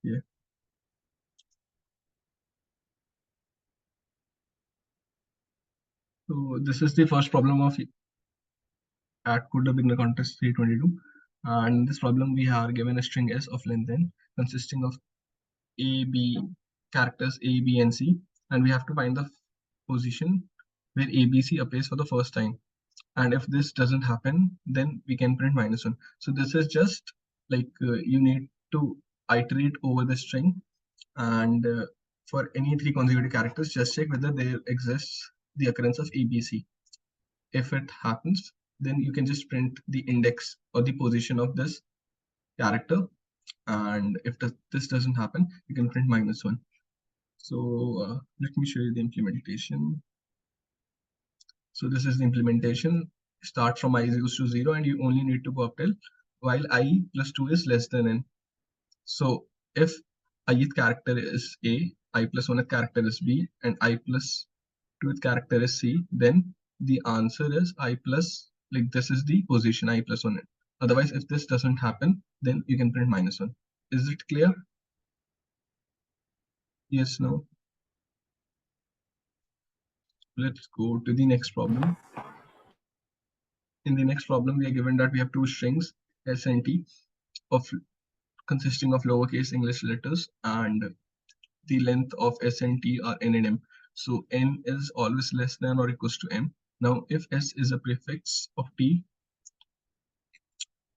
Yeah. So this is the first problem of Atcoder Beginner Contest 322. And in this problem, we are given a string S of length n consisting of A, B characters A, B, and C, and we have to find the position where A, B, C appears for the first time. And if this doesn't happen, then we can print -1. So this is just like you need to iterate over the string, and for any three consecutive characters, just check whether there exists the occurrence of ABC. If it happens, then you can just print the index or the position of this character. And if this doesn't happen, you can print -1. So let me show you the implementation. So this is the implementation. Start from I is equals to 0, and you only need to go up till while I plus 2 is less than n. So if ith character is A, I plus 1th character is B, and I plus 2th character is C, then the answer is I plus, like this is the position I plus 1. Otherwise, if this doesn't happen, then you can print -1. Is it clear? Yes, no? Let's go to the next problem. In the next problem, we are given that we have two strings, S and T, of consisting of lowercase English letters, and the length of S and T are n and m. So n is always less than or equals to m. Now, if S is a prefix of T,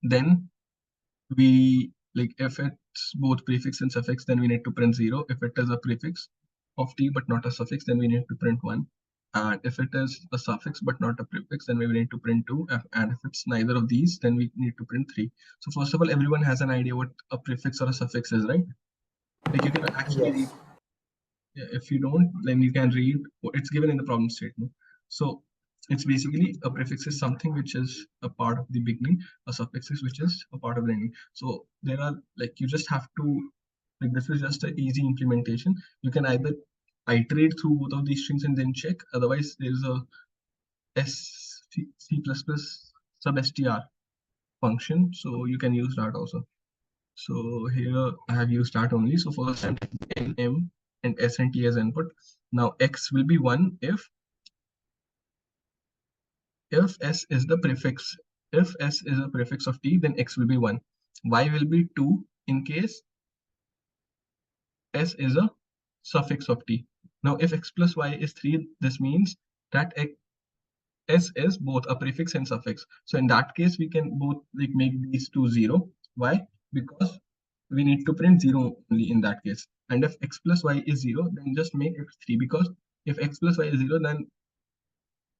then we, like, if it's both prefix and suffix, then we need to print 0. If it is a prefix of T but not a suffix, then we need to print 1. And if it is a suffix but not a prefix, then we need to print 2. And if it's neither of these, then we need to print 3. So first of all, everyone has an idea what a prefix or a suffix is, right? Like you can actually read. Yes. Yeah, if you don't, then you can read it's given in the problem statement. So it's basically a prefix is something which is a part of the beginning, a suffix is which is a part of the ending. So there are, like, you just have to, like, this is just an easy implementation. You can either iterate through both of these strings and then check. Otherwise, there's a C++ sub str function, so you can use that also. So here I have used that only. So first I'm taking M and S and T as input. Now X will be 1 if S is the prefix. If S is a prefix of T, then X will be 1. Y will be 2 in case S is a suffix of T. Now if X plus Y is 3, this means that S is both a prefix and suffix. So in that case, we can both, like, make these two 0. Why? Because we need to print 0 only in that case. And if X plus Y is 0, then just make X 3, because if X plus Y is 0, then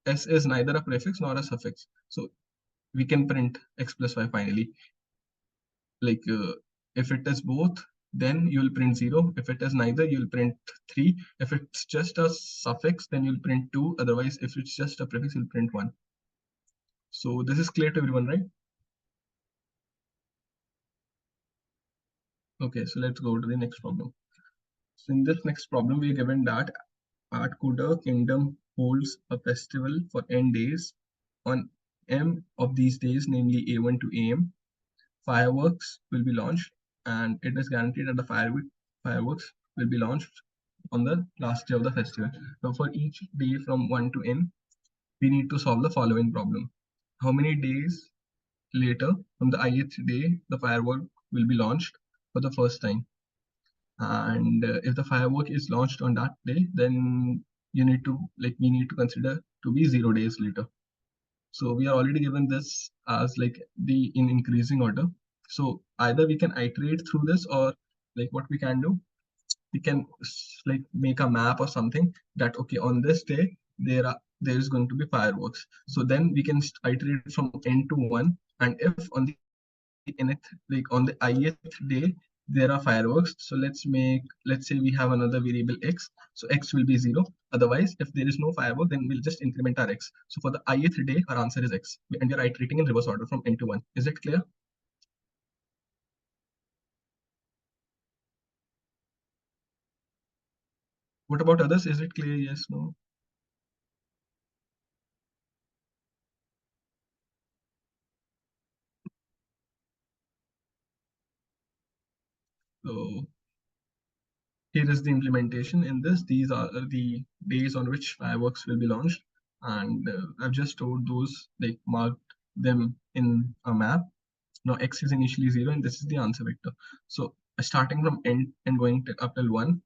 S is neither a prefix nor a suffix. So we can print X plus Y finally. Like if it is both, then you'll print 0. If it is neither, you'll print 3. If it's just a suffix, then you'll print 2. Otherwise, if it's just a prefix, you'll print 1. So this is clear to everyone, right? Okay, so let's go to the next problem. So in this next problem, we are given that Atcoder Kingdom holds a festival for n days. On m of these days, namely A1 to AM, fireworks will be launched, and it is guaranteed that the fireworks will be launched on the last day of the festival. Now, for each day from 1 to n, we need to solve the following problem. How many days later from the ith day the firework will be launched for the first time? And if the firework is launched on that day, then you need to, like, we need to consider to be 0 days later. So we are already given this as, like, the in increasing order. So either we can iterate through this, or, like, what we can do, we can like make a map or something that, okay, on this day there is going to be fireworks. So then we can iterate from n to 1, and if on the nth, like on the ith day there are fireworks, so let's say we have another variable x, so x will be 0. Otherwise, if there is no firework, then we'll just increment our x. So for the ith day, our answer is x, and we are iterating in reverse order from n to 1. Is it clear? What about others? Is it clear? Yes, no? So here is the implementation in this. These are the days on which fireworks will be launched, and I've just stored those, like marked them in a map. Now x is initially 0, and this is the answer vector. So starting from end and going up till 1,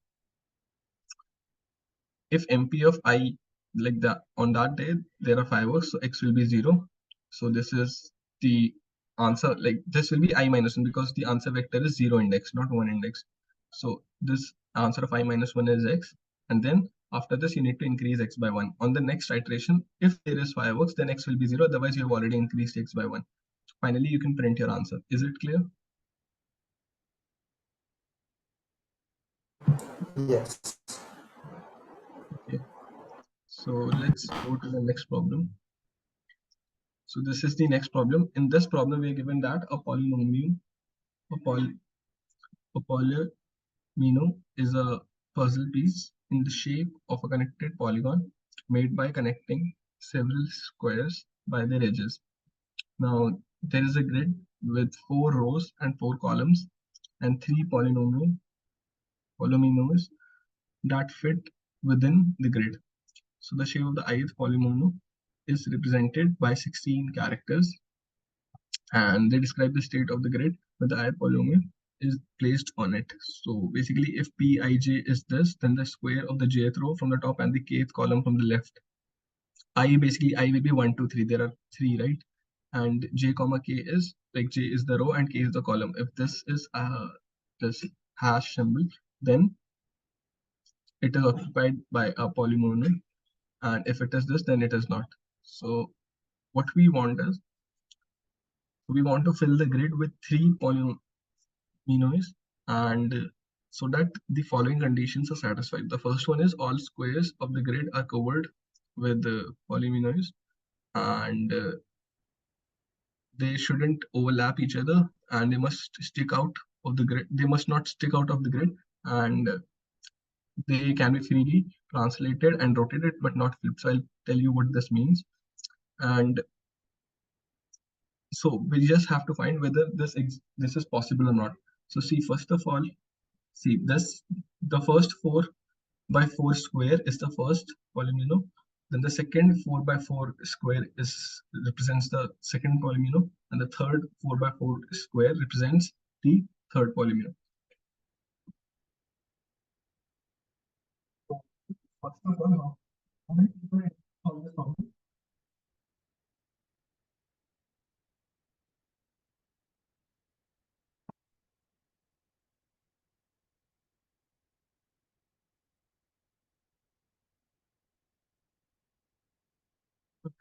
if MP of I, like that on that day there are fireworks, so x will be 0. So this is the answer, like this will be I minus 1 because the answer vector is 0 index, not 1 index. So this answer of I minus 1 is x, and then after this you need to increase x by 1. On the next iteration, if there is fireworks, then x will be 0, otherwise you have already increased x by 1. So finally you can print your answer. Is it clear? Yes. Okay. So let's go to the next problem. So this is the next problem. In this problem, we are given that a polynomial, a, poly, a polyomino is a puzzle piece in the shape of a connected polygon made by connecting several squares by their edges. Now, there is a grid with 4 rows and 4 columns and 3 polyominoes that fit within the grid. So the shape of the ith polynomial is represented by 16 characters, and they describe the state of the grid where the ith polynomial is placed on it. So basically, if Pij is this, then the square of the jth row from the top and the kth column from the left. Basically I will be 1, 2, 3. There are 3, right? And j comma k is, like j is the row and k is the column. If this is this hash symbol, then it is occupied by a polynomial, and if it is this, then it is not. So what we want is, we want to fill the grid with 3 polynomials, and so that the following conditions are satisfied. The first one is all squares of the grid are covered with polynomials, and they shouldn't overlap each other, and they must stick out of the grid. They must not stick out of the grid, and they can be freely translated and rotated, but not flipped. So I'll tell you what this means. And so we just have to find whether this is possible or not. So see, first of all, see this, the first 4 by 4 square is the first polynomial. Then the second 4 by 4 square is represents the second polynomial, and the third 4 by 4 square represents the third polynomial. So first of all, how many people solve this problem?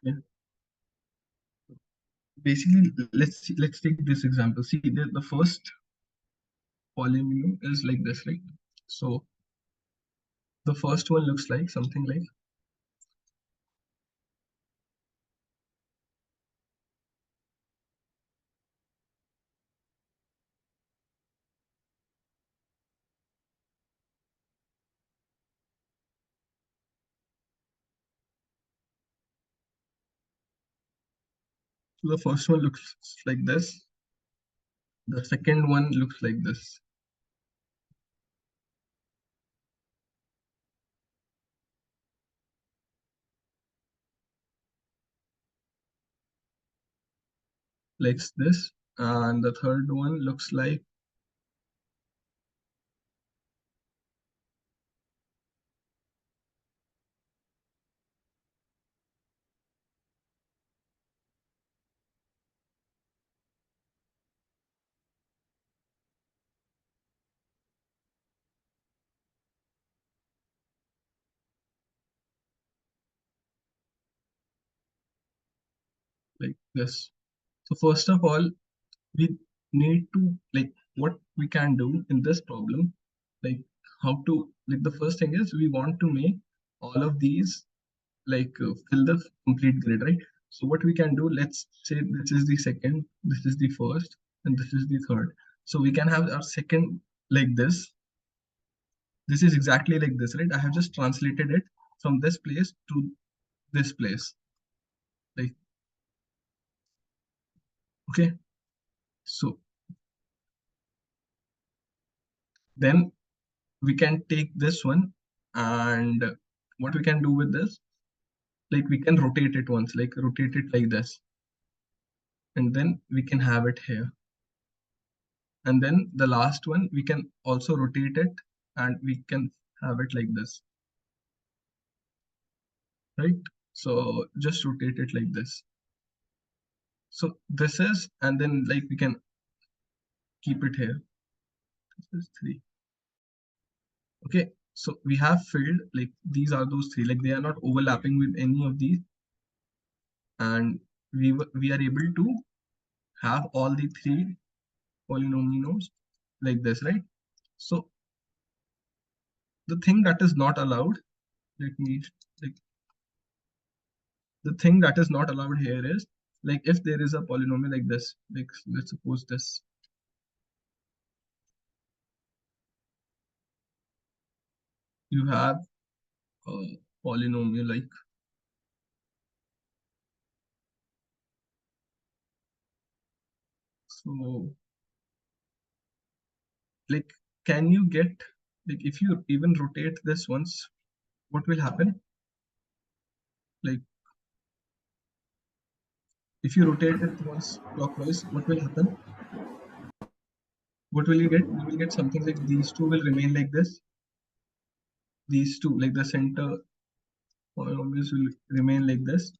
Okay. Basically, let's take this example. See, the first polynomial is like this, right? So the first one looks like something so the first one looks like this. The second one looks like this. Like this. And the third one looks like this. So first of all, we need to, like, what we can do in this problem, like how to, like the first thing is we want to make all of these fill the complete grid, right? So what we can do, let's say this is the second, this is the first, and this is the third. So we can have our second like this. This is exactly like this, right? I have just translated it from this place to this place. Like, okay. So then we can take this one, and what we can do with this, like we can rotate it once, like rotate it like this, and then we can have it here. And then the last one, we can also rotate it and we can have it like this, right? So just rotate it like this. So this is, and then like we can keep it here. This is 3. Okay, so we have filled, like these are those 3, like they are not overlapping with any of these, and we are able to have all the 3 polynomials like this, right? So the thing that is not allowed, let me, like the thing that is not allowed here is, like if there is a polynomial like this, like let's suppose this, you have a polynomial like, so like can you get, like if you even rotate this once, what will happen? Like if you rotate it once clockwise, what will happen? What will you get? You will get something like these two will remain like this. These two, like the center polynomials will remain like this.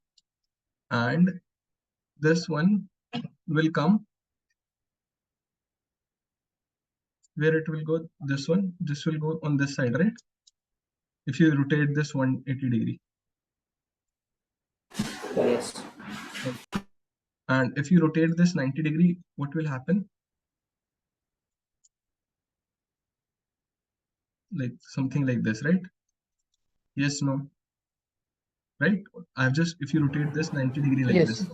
And this one will come where it will go, this one, this will go on this side, right? If you rotate this 180 degree. Yes. And if you rotate this 90 degree, what will happen? Like something like this, right? Yes, no, right? I've just, if you rotate this 90 degree like Yes. this.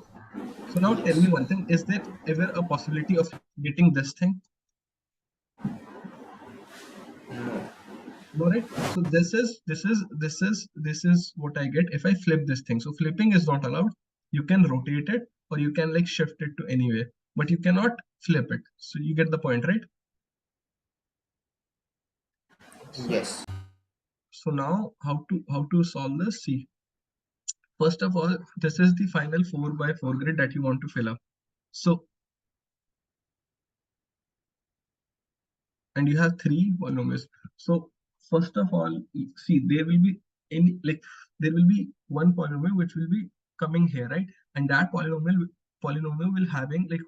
So now tell Yes. me one thing, is there ever a possibility of getting this thing? No. No, right? So this is what I get if I flip this thing. So flipping is not allowed. You can rotate it or you can like shift it to anywhere, but you cannot flip it. So you get the point, right? So Yes. so now how to solve this? See, first of all, this is the final 4 by 4 grid that you want to fill up. So, and you have 3 polynomials. So first of all, see, there will be any, like there will be one polynomial which will be coming here, right? And that polynomial will having like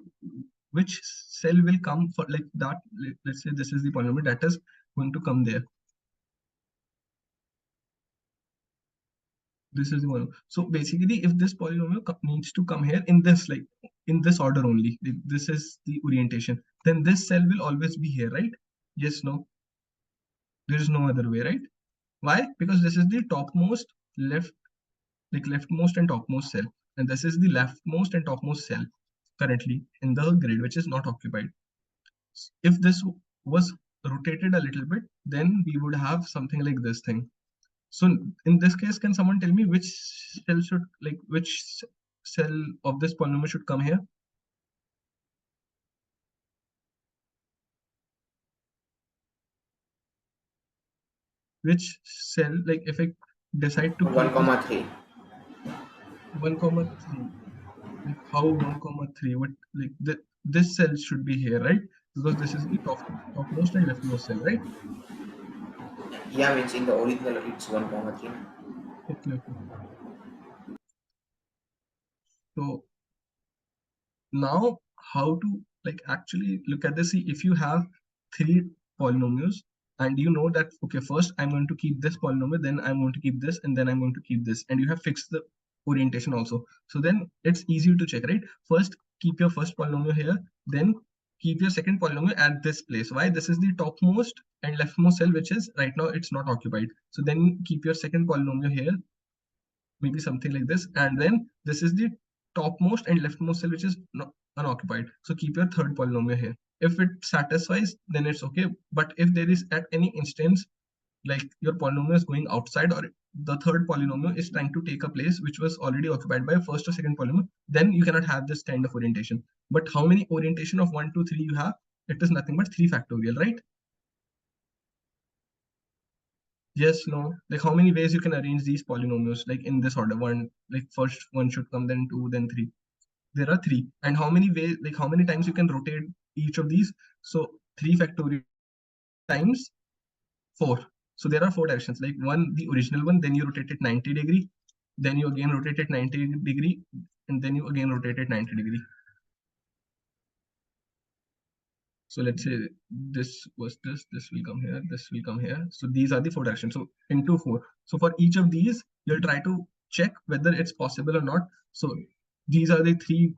which cell will come for like that. Let's say this is the polynomial that is going to come there. This is the one. So basically, if this polynomial needs to come here in this, like in this order only, like, this is the orientation, then this cell will always be here, right? Yes, no, there is no other way, right? Why? Because this is the topmost left, like leftmost and topmost cell, and this is the leftmost and topmost cell currently in the grid, which is not occupied. If this was rotated a little bit, then we would have something like this thing. So in this case, can someone tell me which cell should, like which cell of this polynomial should come here? Which cell, like if I decide to 1 keep this comma 3. 1,3, like how 1,3, what like this cell should be here, right? Because this is the topmost and leftmost cell, right? Yeah, means in the original it's 1 comma 3. Okay, okay. So now how to like actually look at this? See, if you have 3 polynomials and you know that okay, first I'm going to keep this polynomial, then I'm going to keep this, and then I'm going to keep this, and you have fixed the orientation also, so then it's easy to check, right? First keep your first polynomial here, then keep your second polynomial at this place. Why? This is the topmost and leftmost cell, which is right now it's not occupied. So then keep your second polynomial here, maybe something like this, and then this is the topmost and leftmost cell which is not unoccupied, so keep your third polynomial here. If it satisfies, then it's okay, but if there is at any instance like your polynomial is going outside, or the third polynomial is trying to take a place which was already occupied by first or second polynomial, then you cannot have this kind of orientation. But how many orientation of 1 2 3 you have? It is nothing but 3 factorial, right? Yes, no. Like how many ways you can arrange these polynomials, like in this order? One, like first one should come, then two, then three. There are three. And how many ways, like how many times you can rotate each of these? So 3 factorial times 4. So there are 4 directions. Like one, the original one, then you rotate it 90 degree, then you again rotate it 90 degree, and then you again rotate it 90 degree. So let's say this was this will come here, this will come here. So these are the 4 directions. So into 4. So for each of these, you'll try to check whether it's possible or not. So these are the 3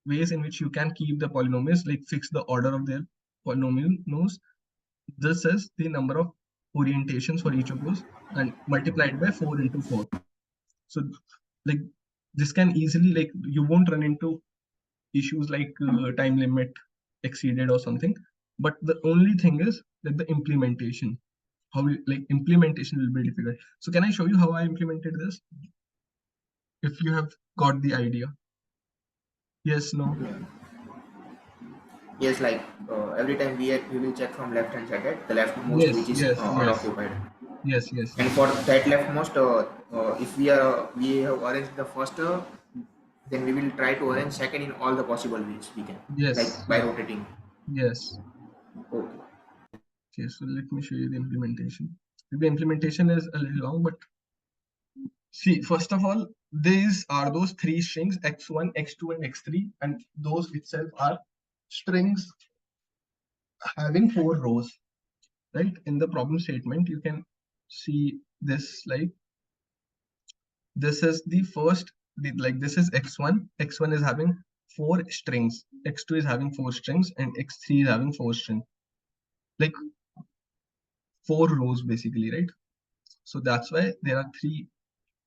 ways in which you can keep the polynomials, like fix the order of their polynomials. This is the number of orientations for each of those and multiplied by 4 into 4. So like this can easily, like you won't run into issues like time limit exceeded or something, but the only thing is that the implementation, how we, like implementation will be difficult. So can I show you how I implemented this, if you have got the idea? Yes, no. Yes, like every time we will check from left hand side, right? The leftmost Yes, which is yes, yes, unoccupied. yes, yes, And yes, for that leftmost, if we have arranged the first, then we will try to arrange second in all the possible ways we can, yes, like by yeah, rotating. yes. Okay. Okay, so let me show you the implementation. The implementation is a little long, but see, first of all, these are those 3 strings x1, x2, and x3, and those itself are strings having 4 rows, right? In the problem statement, you can see this, like this is the first, like this is x1. X1 is having 4 strings, x2 is having 4 strings, and x3 is having 4 strings, like 4 rows basically, right? So that's why there are 3,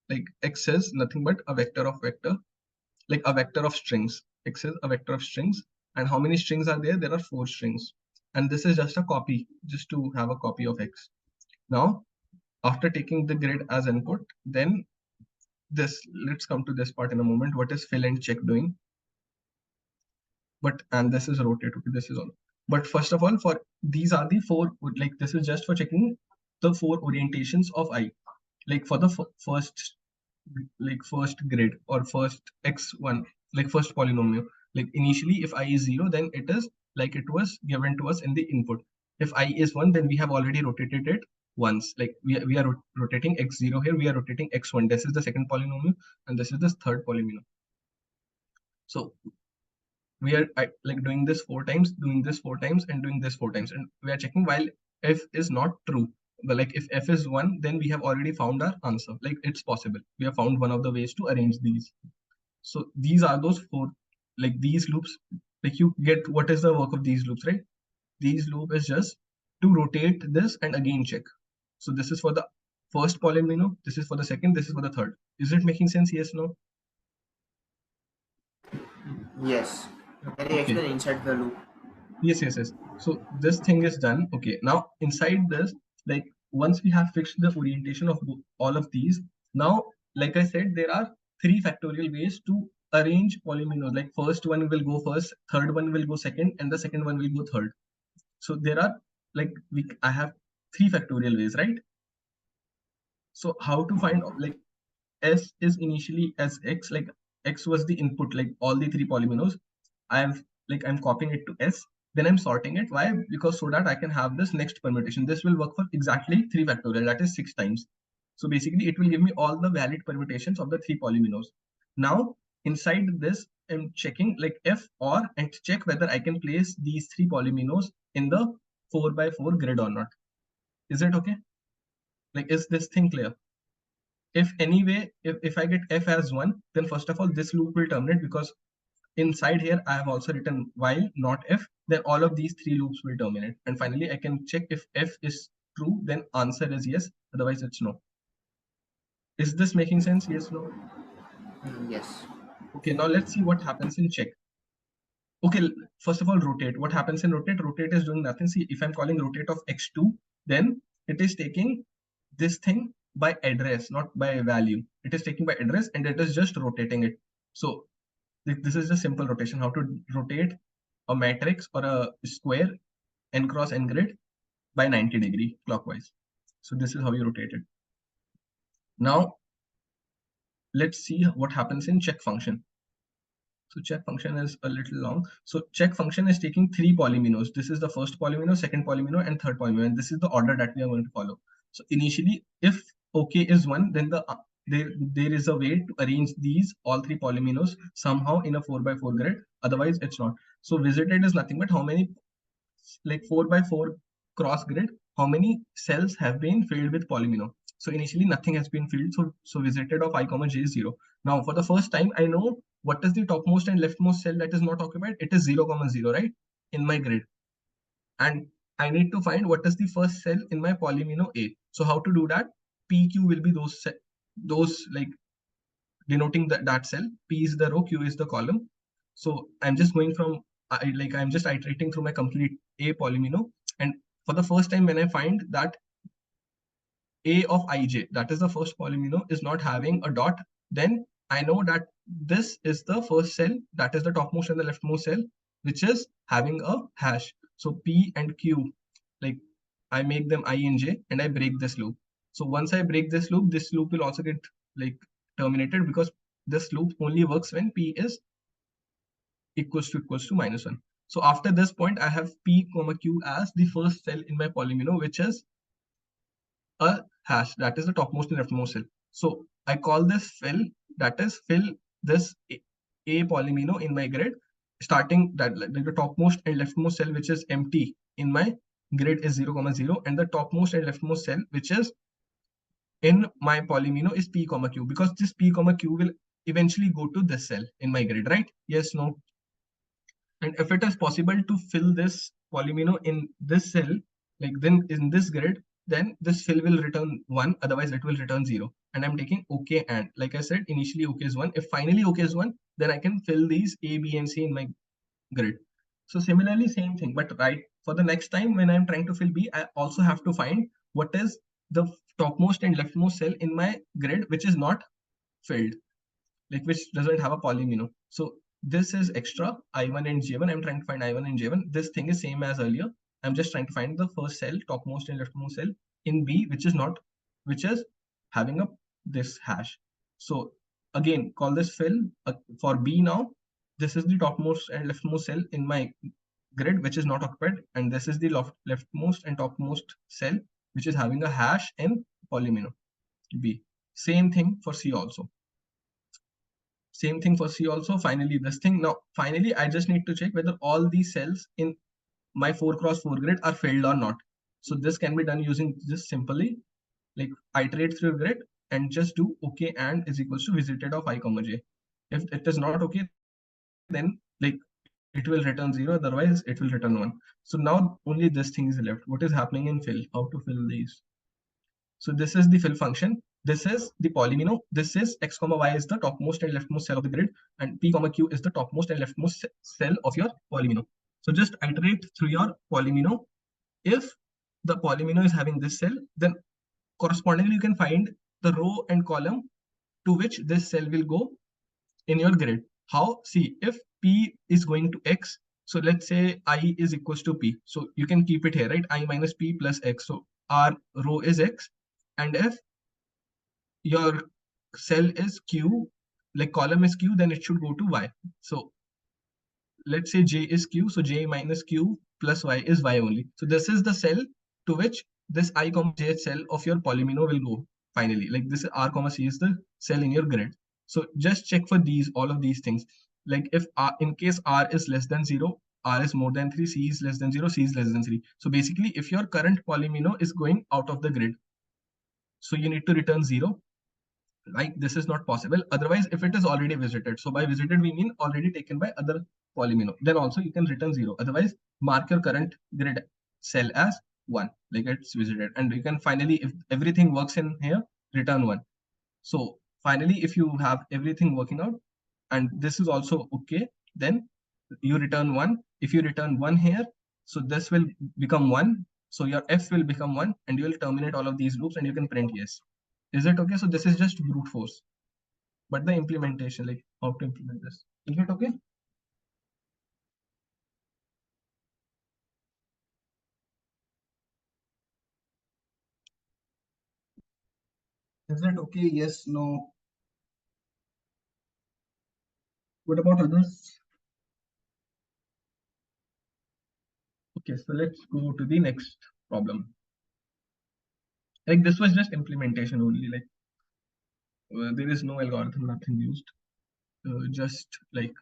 like x is nothing but a vector of vector, like a vector of strings. X is a vector of strings, and how many strings are there? There are 4 strings, and this is just a copy, just to have a copy of x. Now, after taking the grid as input, then this, let's come to this part in a moment. What is fill and check doing? But and this is rotate. Okay, this is all. But first of all, for these are the 4, like this is just for checking the 4 orientations of I. Like for the first, like first grid or first x1, like first polynomial, like initially if I is 0, then it is like it was given to us in the input. If I is 1, then we have already rotated it once, like we are rotating x0 here, we are rotating x1. This is the second polynomial, and this is the third polynomial. So we are like doing this 4 times, doing this 4 times, and doing this 4 times, and we are checking while f is not true. But like if f is 1, then we have already found our answer, like it's possible, we have found one of the ways to arrange these. So these are those 4, like these loops, like you get what is the work of these loops, right? These loop is just to rotate this and again check. So this is for the first polynomial, this is for the second, this is for the third. Is it making sense? Yes, no? Yes. Can you Okay. explain inside the loop? Yes, yes, yes. So this thing is done. Okay. Now inside this, like once we have fixed the orientation of all of these, now, like I said, there are 3 factorial ways to arrange polynomials. Like first one will go first, third one will go second, and the second one will go third. So there are, like I have 3 factorial ways, right? So how to find, like s is initially as x, like x was the input, like all the 3 polynomials. I'm copying it to s, then I'm sorting it. Why? Because so that I can have this next permutation. This will work for exactly 3 factorial, that is 6 times. So basically it will give me all the valid permutations of the 3 polynomials. Now inside this, I'm checking like if or, and check whether I can place these 3 polynomials in the 4 by 4 grid or not. Is it okay? Like, is this thing clear? If anyway, if I get f as 1, then first of all, this loop will terminate, because inside here, I have also written while, not if, then all of these 3 loops will terminate. And finally, I can check if f is true, then answer is yes, otherwise it's no. Is this making sense? Yes, no? Yes. Okay, now let's see what happens in check. Okay, first of all, rotate. What happens in rotate? Rotate is doing nothing. See, if I'm calling rotate of x2, then it is taking this thing by address, not by value. It is taking by address, and it is just rotating it. So this is just simple rotation, how to rotate a matrix or a square n cross n grid by 90 degree clockwise. So this is how you rotate it. Now let's see what happens in check function. So check function is a little long. So check function is taking three polynomials. This is the first polynomial, second polynomial, and third polynomial. And this is the order that we are going to follow. So initially, if OK is 1, then there is a way to arrange these all three polynomials somehow in a 4x4 grid. Otherwise, it's not. So visited is nothing but how many, like 4x4 cross grid, how many cells have been filled with polynomial. So initially nothing has been filled. So visited of I comma j is 0. Now for the first time, I know what is the topmost and leftmost cell that is not occupied. It is 0 comma 0, right, in my grid. And I need to find what is the first cell in my polynomial A. So how to do that? PQ will be those like denoting that cell. P is the row, Q is the column. So I'm just going from I'm just iterating through my complete A polynomial. And for the first time, when I find that A of ij, that is the first polynomial, is not having a dot, then I know that this is the first cell, that is the topmost and the leftmost cell, which is having a hash. So P and Q, like I make them I and J, and I break this loop. So once I break this loop will also get like terminated, because this loop only works when P is equals to minus 1. So after this point, I have P comma Q as the first cell in my polynomial, which is a hash, that is the topmost and leftmost cell. So I call this fill, that is fill this A polynomial in my grid, starting that like the topmost and leftmost cell which is empty in my grid is 0 comma 0, and the topmost and leftmost cell which is in my polynomial is P comma Q, because this P comma Q will eventually go to this cell in my grid, right? Yes, no? And if it is possible to fill this polynomial in this cell, like then in this grid, then this fill will return 1, otherwise it will return 0. And I'm taking OK, and like I said, initially OK is 1. If finally OK is 1, then I can fill these A, B, and C in my grid. So similarly, same thing, but right, for the next time when I'm trying to fill B, I also have to find what is the topmost and leftmost cell in my grid which is not filled, like which doesn't have a polynomial. So this is extra I1 and J1. I'm trying to find I1 and J1. This thing is same as earlier. I'm just trying to find the first cell, topmost and leftmost cell in B, which is not, which is having a this hash. So again, call this fill for B now. This is the topmost and leftmost cell in my grid, which is not occupied, and this is the leftmost and topmost cell, which is having a hash in polynomial B. Same thing for C also. Same thing for C also. Finally, this thing. Now, finally, I just need to check whether all these cells in my 4x4 grid are filled or not. So this can be done using just simply like iterate through grid and just do OK and is equals to visited of I comma j. If it is not OK, then like it will return 0, otherwise it will return 1. So now only this thing is left. What is happening in fill? How to fill these? So this is the fill function. This is the polynomial. This is x comma y is the topmost and leftmost cell of the grid, and p comma q is the topmost and leftmost cell of your polynomial. So just iterate through your polynomial. If the polynomial is having this cell, then correspondingly you can find the row and column to which this cell will go in your grid. How? See, if p is going to x, so let's say I is equals to p. So you can keep it here, right? I minus p plus x. So our row is x. And if your cell is q, like column is q, then it should go to y. So let's say j is q, so j minus q plus y is y only. So this is the cell to which this I comma j cell of your polynomial will go finally. Like this r comma c is the cell in your grid. So just check for these, all of these things. Like if r, in case r is less than 0, r is more than 3, c is less than 0, c is less than 3. So basically, if your current polynomial is going out of the grid, so you need to return 0. Like this is not possible. Otherwise, if it is already visited, so by visited we mean already taken by other polynomial, then also you can return 0. Otherwise, mark your current grid cell as 1, like it's visited, and you can finally, if everything works in here, return 1. So finally, if you have everything working out and this is also okay, then you return 1. If you return 1 here, so this will become 1. So your f will become 1, and you will terminate all of these loops and you can print yes. Is it okay? So this is just brute force, but the implementation, like how to implement this. Is it okay? Is it okay? Yes, no. What about others? Okay, so let's go to the next problem. Like this was just implementation only. Like there is no algorithm, nothing used. Just like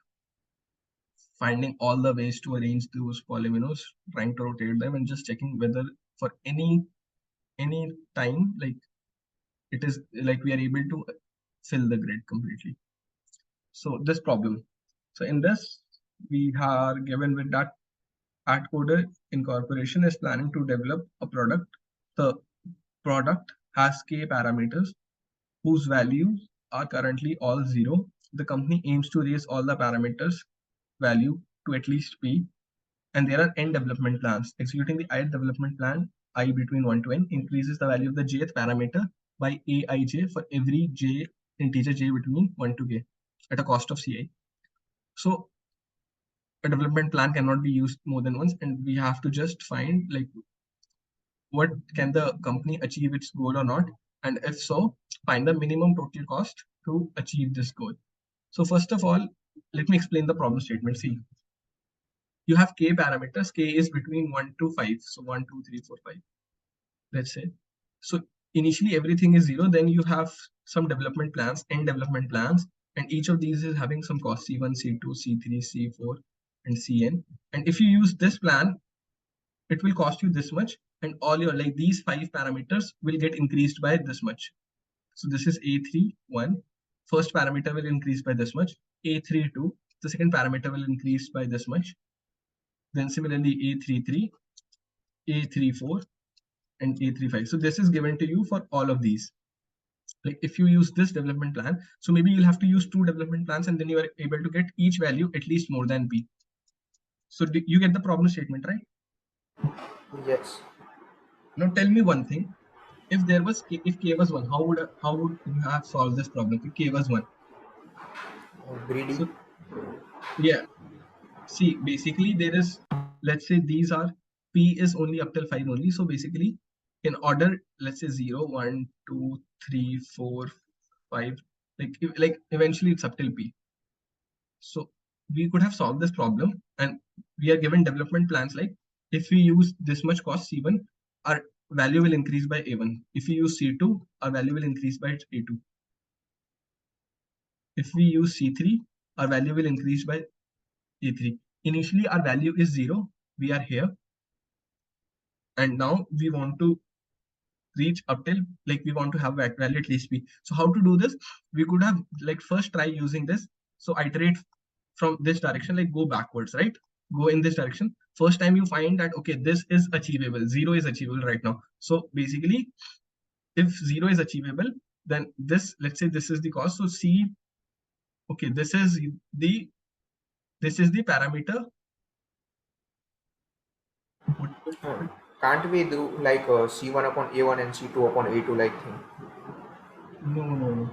finding all the ways to arrange those polynomials, trying to rotate them, and just checking whether for any time like it is like we are able to fill the grid completely. So this problem. So in this, we are given with that Atcoder Incorporation is planning to develop a product. The product has k parameters whose values are currently all zero. The company aims to raise all the parameters value to at least p, and there are n development plans. Executing the ith development plan, I between 1 to n, increases the value of the jth parameter by aij for every j integer j between 1 to k at a cost of ci. So a development plan cannot be used more than once, and we have to just find like what can the company achieve its goal or not, and if so, find the minimum total cost to achieve this goal. So first of all, let me explain the problem statement. See, you have k parameters. K is between 1 to 5. So 1, 2, 3, 4, 5, let's say. So initially everything is zero. Then you have some development plans, n development plans, and each of these is having some cost C1, C2, C3, C4, and Cn. And if you use this plan, it will cost you this much, and all your like these 5 parameters will get increased by this much. So this is A3, 1. First parameter will increase by this much. A3, 2. The second parameter will increase by this much. Then similarly A3, 3, A3, 4, and A3, 5. So this is given to you for all of these. Like if you use this development plan, so maybe you'll have to use 2 development plans, and then you are able to get each value at least more than P. So you get the problem statement, right? Yes. Now tell me one thing. If there was if k was 1, how would you have solved this problem if k was 1? Greedy. So yeah, see, basically there is, let's say these are, p is only up till 5 only. So basically in order, let's say 0, 1, 2, 3, 4, 5, like eventually it's up till p. So we could have solved this problem, and we are given development plans like if we use this much cost C1, our value will increase by A1. If we use C2, our value will increase by A2. If we use C3, our value will increase by A3. Initially, our value is 0. We are here. And now we want to reach up till, like we want to have that value at least b. So how to do this? We could have like first try using this. So iterate from this direction, like go backwards, right? Go in this direction. First time you find that, okay, this is achievable. 0 is achievable right now. So basically, if 0 is achievable, then this, let's say this is the cost. So C, okay, the this is the parameter. What do you call it? Can't we do like C1 upon A1 and C2 upon A2 like thing? No, no, no.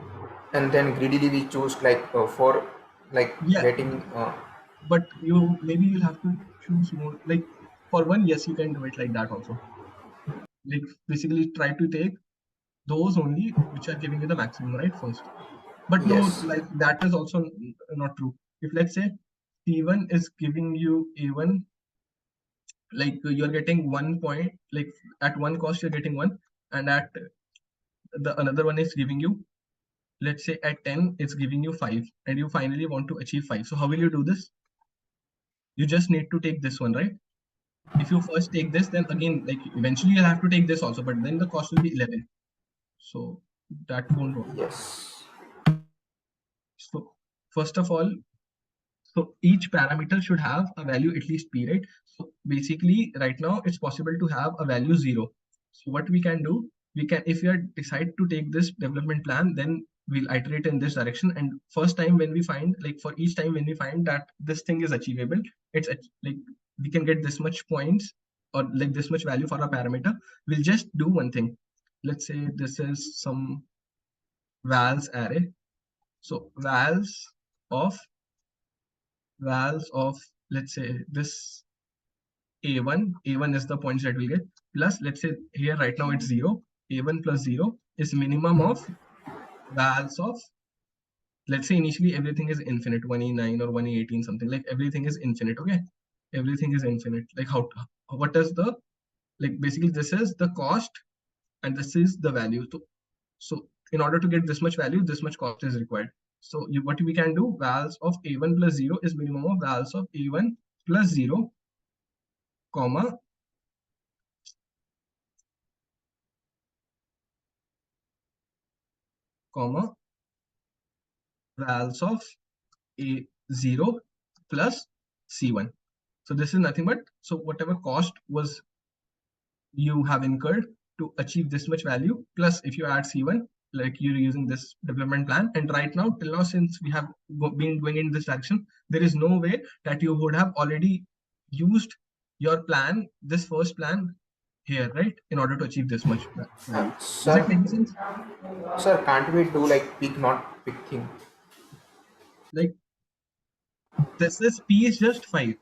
And then greedily we choose like for like Yeah, getting but you maybe you'll have to choose more. Like for one, yes, you can do it like that also. Like basically try to take those only which are giving you the maximum, right, first. But no, yes, like that is also not true. If let's say C1 is giving you A1, like you're getting 1 point, like at one cost you're getting 1, and at the another one is giving you, let's say at 10 it's giving you 5, and you finally want to achieve 5. So how will you do this? You just need to take this one, right? If you first take this, then again, like eventually you'll have to take this also, but then the cost will be 11. So that won't work. yes, So first of all, so each parameter should have a value at least p, right? So basically right now it's possible to have a value 0. So what we can do, we can, if we are decide to take this development plan, then we'll iterate in this direction. And first time when we find, like for each time when we find that this thing is achievable, like we can get this much points or like this much value for a parameter. We'll just do one thing. Let's say this is some vals array. So of vals of, let's say this a1 is the points that we get, plus let's say here right now it's 0. A1 plus 0 is minimum of vals of, let's say initially everything is infinite, 1e9 or 1e18 something, like everything is infinite. Okay, everything is infinite. Like what does the, like basically this is the cost and this is the value. So in order to get this much value, this much cost is required. So what we can do, vals of a1 plus 0 is minimum of vals of a1 plus 0, comma, comma, vals of a0 plus c1. So this is nothing but, so whatever cost was you have incurred to achieve this much value, plus if you add c1, like you're using this development plan, and right now till now, since we have been going in this direction, there is no way that you would have already used your plan, this first plan here, right, in order to achieve this much value. Is Sir, it making sense? sir, can't we do like pick not pick thing? Like this is p is just 5.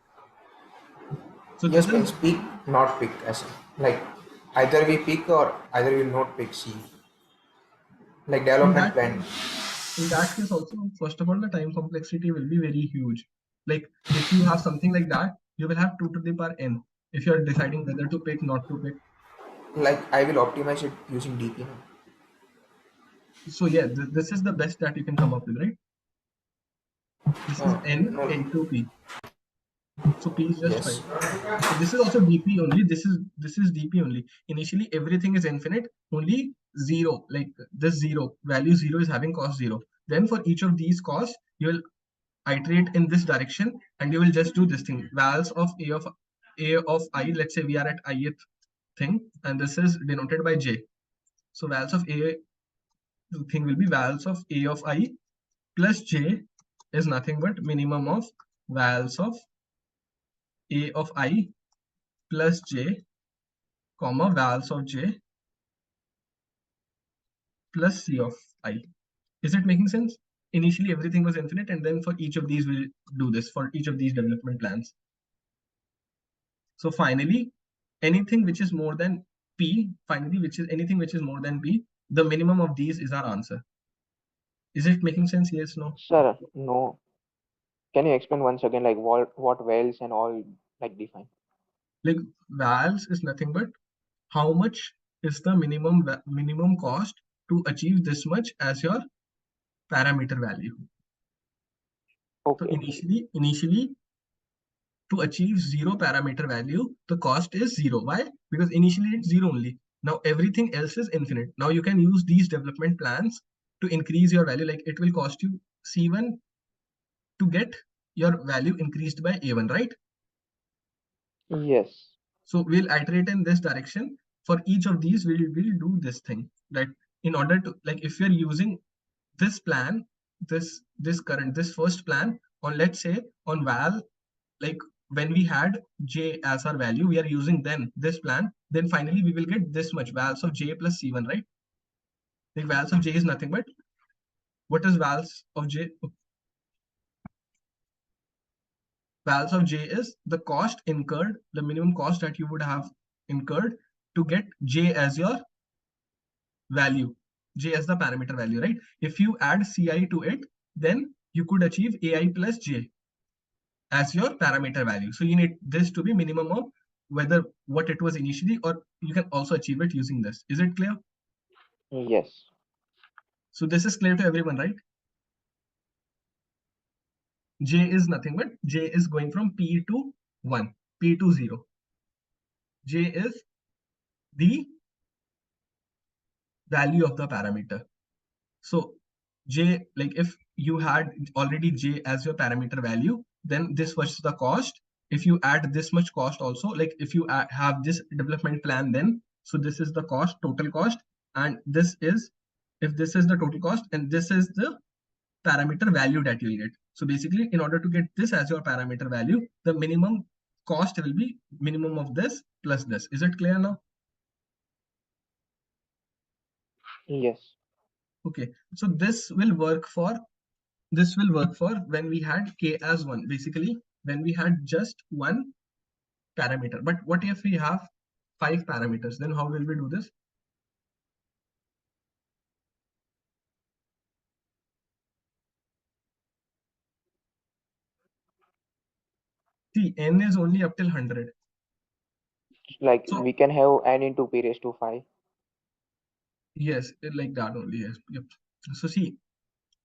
So Yes, this is, means pick not pick as like either we pick or either we not pick. C like in development that plan. case, in that case also, first of all, the time complexity will be very huge. Like if you have something like that, you will have 2 to the power n if you're deciding whether to pick, not to pick. Like I will optimize it using DP. So yeah, this is the best that you can come up with, right? This is n No. into p. So p is just 5. Yes. So this is also dp only. This is dp only. Initially everything is infinite, only 0, like this 0 value 0 is having cost 0. Then for each of these costs, you will iterate in this direction, and you will just do this thing, vals of a of I. Let's say we are at ith thing, and this is denoted by j. So vals of a thing will be vals of a of I plus j is nothing but minimum of vals of a of I plus j, comma, vals of j plus c of I. Is it making sense? Initially everything was infinite, and then for each of these we'll do this for each of these development plans. So finally, anything which is more than p, finally, which is anything which is more than p, the minimum of these is our answer. Is it making sense? Yes, no? Sir, no. Can you explain once again, like what wells and all like define? Like vals is nothing but how much is the minimum cost to achieve this much as your parameter value. So Okay, okay. initially to achieve 0 parameter value, the cost is 0. Why? Because initially it's 0 only. Now everything else is infinite. Now you can use these development plans to increase your value. Like it will cost you C1 to get your value increased by A1, right? Yes. So we'll iterate in this direction. For each of these, we'll do this thing, right? In order to, like, if you're using this plan, this first plan on, let's say, on val, like when we had j as our value, we are using then this plan, then finally we will get this much vals of j plus c1, right? Like vals of j is nothing but, what is vals of j? Vals of j is the cost incurred, the minimum cost that you would have incurred to get j as your value, j as the parameter value, right? If you add ci to it, then you could achieve ai plus j as your parameter value. So you need this to be minimum of whether what it was initially, or you can also achieve it using this. Is it clear? Yes. So this is clear to everyone, right? J is nothing but j is going from p to 1, p to 0. J is the value of the parameter. So j, like if you had already j as your parameter value, then this was the cost. If you add this much cost also, like if you have this development plan, then so this is the cost, total cost, and this is, if this is the total cost, and this is the parameter value that you will get. So basically, in order to get this as your parameter value, the minimum cost will be minimum of this plus this. Is it clear now? Yes. Okay, so this will work for when we had k as 1, basically when we had just one parameter. But what if we have 5 parameters? Then how will we do this? See, n is only up till 100. Like So we can have n into p raised to 5. yes, like that only. Yes. Yep. So see,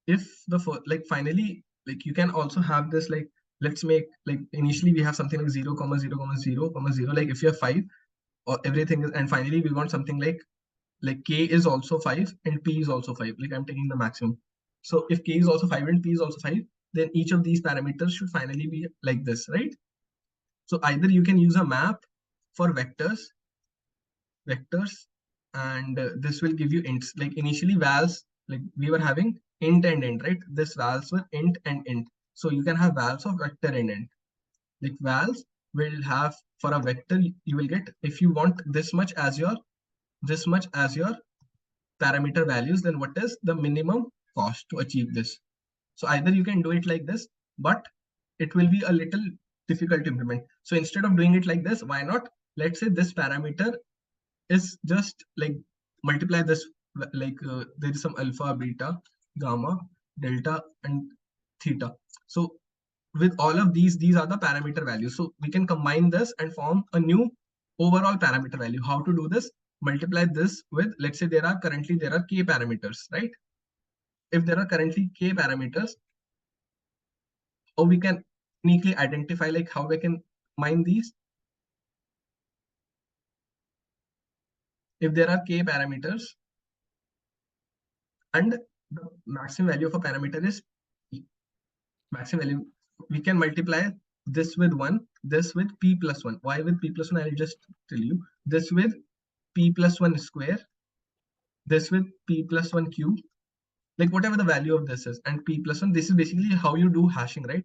if the like finally, like you can also have this, like let's make, like initially we have something like 0 comma 0 comma 0 comma 0, like if you have 5 or everything is, and finally we want something like k is also 5 and p is also 5, like I'm taking the maximum. So if k is also 5 and p is also 5, then each of these parameters should finally be like this, right? So either you can use a map for vectors, and this will give you ints. Like initially vals, like we were having int and int, right? This vals were int and int. So you can have vals of vector and int. Like vals will have, for a vector you will get, if you want this much as your parameter values, then what is the minimum cost to achieve this? So either you can do it like this, but it will be a little difficult to implement. So instead of doing it like this, why not, let's say this parameter is just like multiply this, like there is some alpha, beta, gamma, delta, and theta. So with all of these are the parameter values. So we can combine this and form a new overall parameter value. How to do this? Multiply this with, let's say there are k parameters, right? If there are currently k parameters, or we can uniquely identify, like how we can mine these. If there are k parameters and the maximum value of a parameter is p, maximum value, we can multiply this with 1, this with p plus 1. Why with p plus 1? I'll just tell you. This with p plus 1 square, this with p plus 1 cube, like whatever the value of this is, and p plus 1. This is basically how you do hashing, right?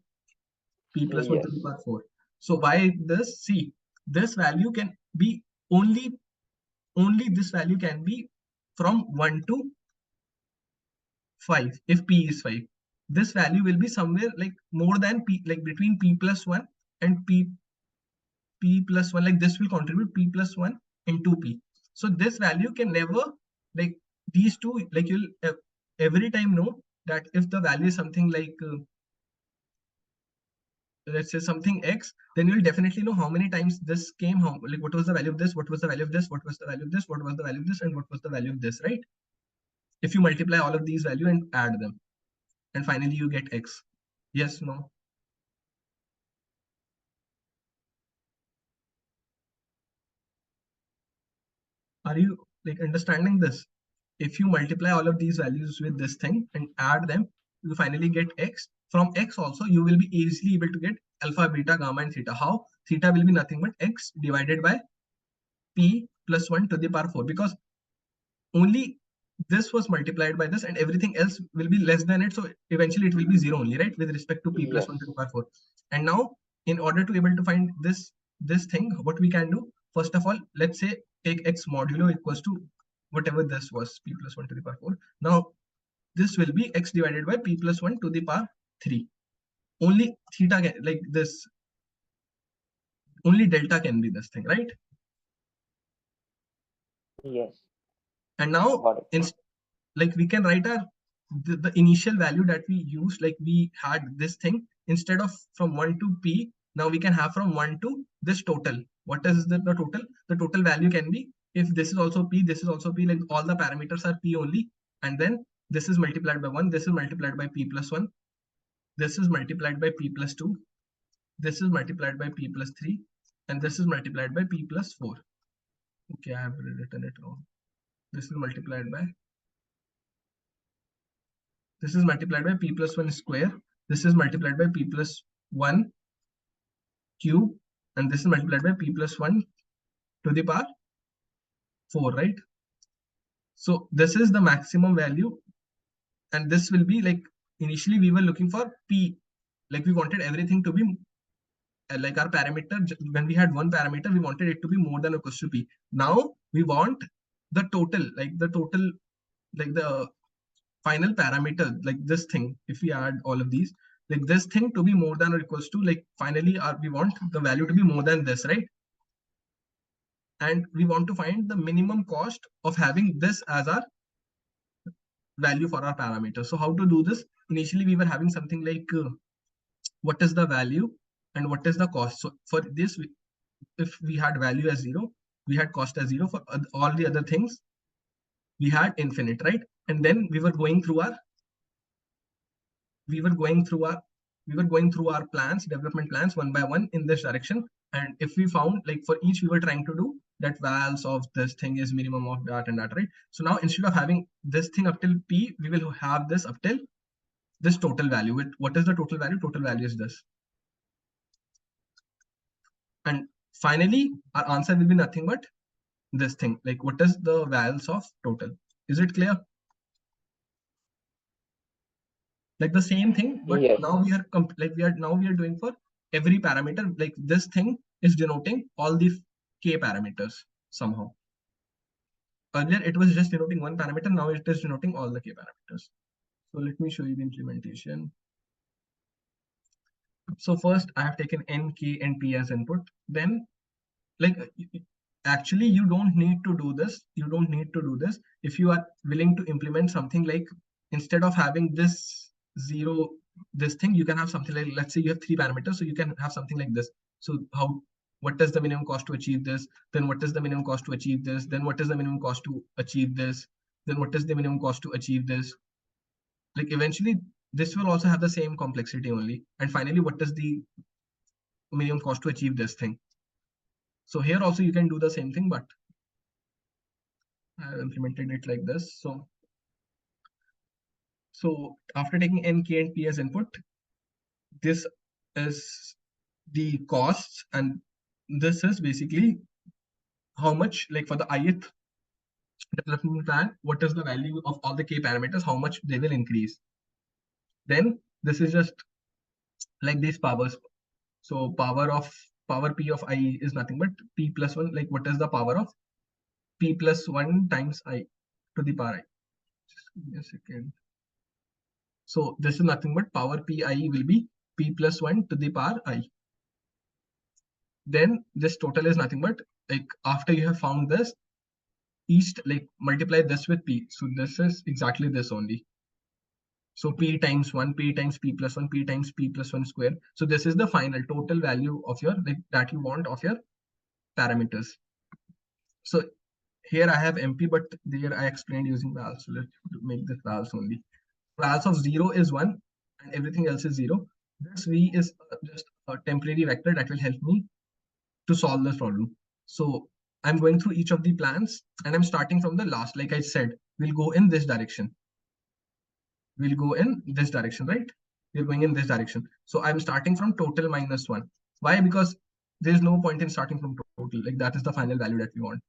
P plus 1 to the Yes. power 4. So why this? See, this value can be only this value can be from 1 to 5 if p is 5. This value will be somewhere like more than p, like between p plus 1 and p plus 1, like this will contribute p plus 1 into p. So this value can never, like these two, like you'll every time know that if the value is something like let's say something x, then you'll definitely know how many times this came, how, like what was the value of this, what was the value of this, what was the value of this, what was the value of this, and what was the value of this, right? If you multiply all of these value and add them, and finally you get x. Yes, no? Are you like understanding this? If you multiply all of these values with this thing and add them, you finally get x. From x also, you will be easily able to get alpha, beta, gamma, and theta. How? Theta will be nothing but x divided by p plus 1 to the power 4, because only this was multiplied by this and everything else will be less than it. So eventually it will be 0 only, right? With respect to p plus 1 to Yes. the power 4. And now, in order to able to find this thing, what we can do, first of all, let's say take x modulo equals to whatever this was, p plus 1 to the power 4. Now, this will be x divided by p plus 1 to the power 3. Only theta can, like this, only delta can be this thing, right? Yes. And now, Got it. like we can write our the initial value that we used, like we had this thing, instead of from 1 to p, now we can have from 1 to this total. What is the total? The total value can be, if this is also p, this is also p, like all the parameters are p only, and then this is multiplied by 1, this is multiplied by p plus 1, this is multiplied by p plus 2, this is multiplied by p plus 3, and this is multiplied by p plus 4. Okay, I have written it wrong. This is multiplied by, this is multiplied by p plus 1 square, this is multiplied by p plus 1 cube, and this is multiplied by p plus 1 to the power 4, right? So this is the maximum value, and this will be like, initially we were looking for p, like we wanted everything to be like our parameter, when we had one parameter, we wanted it to be more than or equal to p. Now we want the total, like the total, like the final parameter, like this thing, if we add all of these, like this thing to be more than or equals to, like finally we want the value to be more than this, right? And we want to find the minimum cost of having this as our value for our parameter. So how to do this? Initially we were having something like what is the value and what is the cost. So for this, if we had value as 0, we had cost as 0. For all the other things, we had infinite, right? And then we were going through our plans, development plans, one by one in this direction. And if we found, like, for each we were trying to do that vals of this thing is minimum of that and that, right? So now instead of having this thing up till p, we will have this up till this total value. With what is the total value? Total value is this. And finally, our answer will be nothing but this thing. Like, what is the vals of total? Is it clear? Like the same thing, but Yes. now we are doing for every parameter. Like this thing is denoting all the k parameters somehow. Earlier it was just denoting one parameter, now it is denoting all the k parameters. So let me show you the implementation. So first I have taken n, k, and p as input. Then, like, actually you don't need to do this. If you are willing to implement something like, instead of having this 0, this thing, you can have something like, let's say you have 3 parameters, so you can have something like this. So what is the minimum cost to achieve this? Then what is the minimum cost to achieve this? Then what is the minimum cost to achieve this? Then what is the minimum cost to achieve this? Like, eventually this will also have the same complexity only. And finally, what is the minimum cost to achieve this thing? So here also you can do the same thing, but I have implemented it like this. So after taking n, k, and p as input, this is the costs, and this is basically how much, like, for the ith development plan, what is the value of all the k parameters, how much they will increase. Then this is just like these powers. So power p of I is nothing but p plus 1. Like, what is the power of p plus 1 times I to the power I? Just give me a second. So this is nothing but power pi will be p plus 1 to the power I. Then this total is nothing but, like, after you have found this, like, multiply this with p. So this is exactly this only. So p times 1, p times p plus 1, p times p plus 1 square. So this is the final total value of your, like, that you want of your parameters. So here I have MP, but there I explained using vals. So let's make this vals only. Vals of 0 is 1 and everything else is 0. This v is just a temporary vector that will help me to solve this problem. So I'm going through each of the plans and I'm starting from the last. Like I said, we'll go in this direction. Right? We're going in this direction. So I'm starting from total minus 1. Why? Because there's no point in starting from total. Like, that is the final value that we want.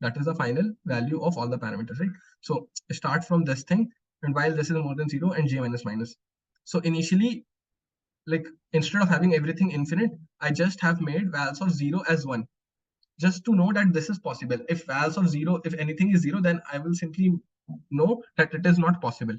That is the final value of all the parameters, right? So start from this thing, and while this is more than 0 and j minus minus. So initially, like, instead of having everything infinite, I just have made vals of 0 as 1, just to know that this is possible. If vals of 0, if anything is 0, then I will simply know that it is not possible.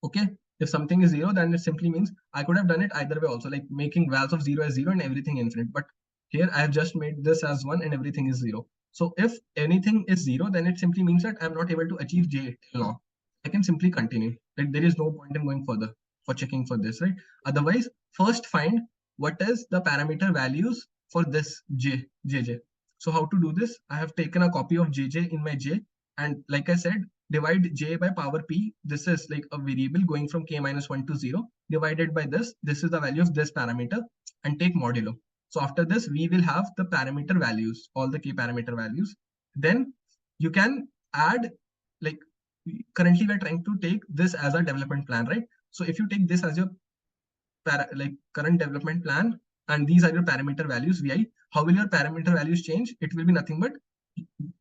Okay, if something is 0, then it simply means I could have done it either way also, like making vals of 0 as 0 and everything infinite. But here I have just made this as 1 and everything is 0. So if anything is 0, then it simply means that I'm not able to achieve j till now. I can simply continue. Like, there is no point in going further for checking for this, right? Otherwise, first find what is the parameter values for this jj. So how to do this? I have taken a copy of jj in my j, and like I said, divide j by power p. This is like a variable going from k minus 1 to 0, divided by this. This is the value of this parameter, and take modulo. So after this, we will have the parameter values, all the k parameter values. Then you can add, like, currently we're trying to take this as a development plan, right? So if you take this as your current development plan, and these are your parameter values vi, how will your parameter values change? It will be nothing but,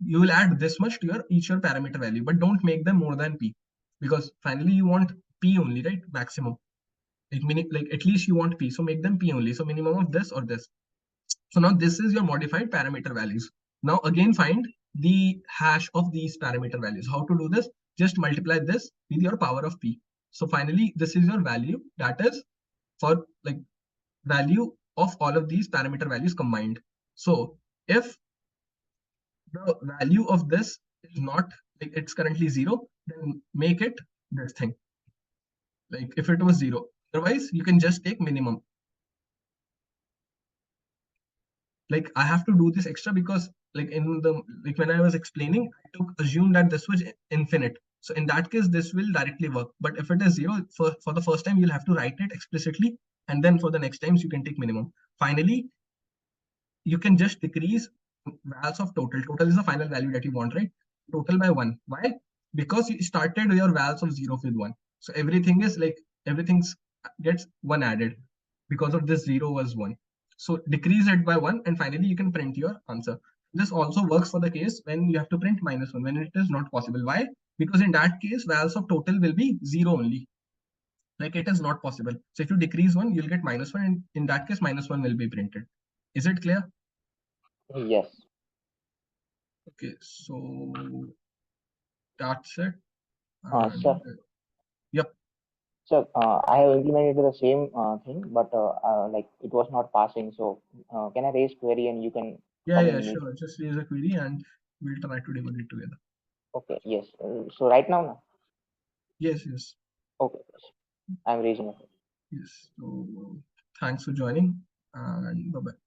you will add this much to your parameter value, but don't make them more than p, because finally you want p only, right? Maximum, like at least you want p, so make them p only. So minimum of this or this. So now this is your modified parameter values. Now again find the hash of these parameter values. How to do this? Just multiply this with your power of p. So finally this is your value, that is for, like, value of all of these parameter values combined. So if the value of this is not, like, it's currently 0, then make it this thing. Like, if it was 0, otherwise you can just take minimum. like I have to do this extra because like when I was explaining, I took assume that this was infinite. So in that case, this will directly work. But if it is zero, for the first time, you'll have to write it explicitly, and then for the next times, you can take minimum. Finally, you can just decrease vals of total. Total is the final value that you want, right? Total by one. Why? Because you started your vals of zero with one. So everything is like everything's gets one added because of this zero was one. So decrease it by one, and finally you can print your answer. This also works for the case when you have to print minus one, when it is not possible. Why? Because in that case, vals of total will be zero only. Like it is not possible. So if you decrease one, you'll get minus one, and in that case, minus one will be printed. Is it clear? Yes. Okay, so that's it. Sir, And yep, sir, I have implemented the same thing, but like it was not passing. So can I raise query and you can yeah, come yeah, in meet? sure. Just raise a query and we'll try to debug it together. Okay, yes. So right now, no? Yes, yes, Okay, yes. I'm raising it. yes. So thanks for joining and bye bye.